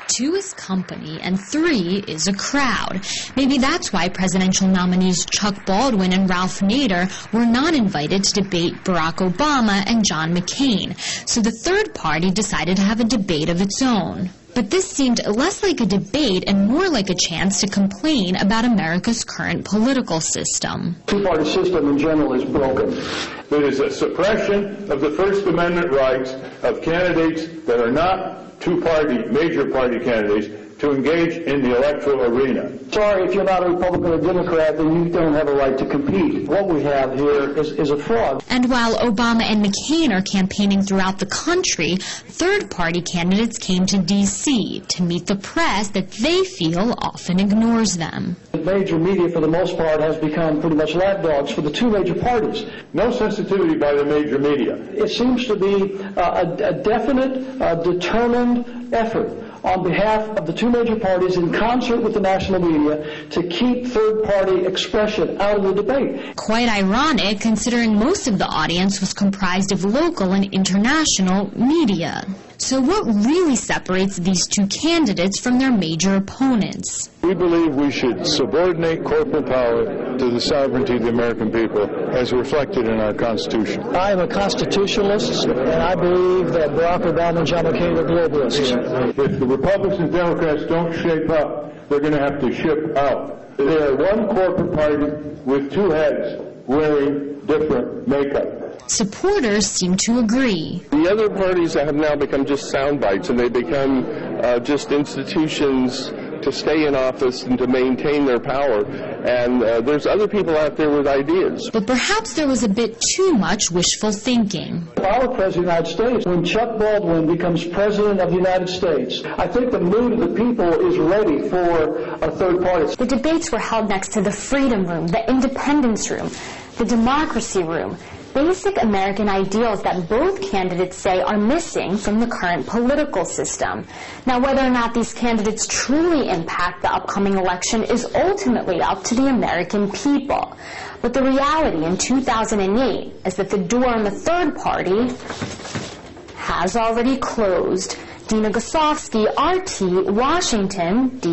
2 is company and 3 is a crowd. Maybe that's why presidential nominees Chuck Baldwin and Ralph Nader were not invited to debate Barack Obama and John McCain. So the third party decided to have a debate of its own. But this seemed less like a debate and more like a chance to complain about America's current political system. The two-party system in general is broken. It is a suppression of the First Amendment rights of candidates that are not two-party, major party candidates to engage in the electoral arena. Sorry, if you're not a Republican or Democrat, then you don't have a right to compete. What we have here is a fraud. And while Obama and McCain are campaigning throughout the country, third-party candidates came to D.C. to meet the press that they feel often ignores them. The major media, for the most part, has become pretty much lapdogs for the two major parties. No sensitivity by the major media. It seems to be a definite, determined effort on behalf of the two major parties in concert with the national media to keep third-party expression out of the debate. Quite ironic, considering most of the audience was comprised of local and international media. So what really separates these two candidates from their major opponents? We believe we should subordinate corporate power to the sovereignty of the American people as reflected in our Constitution. I am a constitutionalist, and I believe that Barack Obama and John McCain are globalists. If the Republicans and Democrats don't shape up, they're going to have to ship out. They are one corporate party with two heads wearing different makeup. Supporters seem to agree. The other parties have now become just sound bites, and they become just institutions to stay in office and to maintain their power. And there's other people out there with ideas. But perhaps there was a bit too much wishful thinking. If I were President of the United States, when Chuck Baldwin becomes President of the United States, I think the mood of the people is ready for a third party. The debates were held next to the Freedom Room, the Independence Room, the Democracy Room. Basic American ideals that both candidates say are missing from the current political system. Now, whether or not these candidates truly impact the upcoming election is ultimately up to the American people. But the reality in 2008 is that the door on the third party has already closed. Dina Gosofsky, RT, Washington, D.C.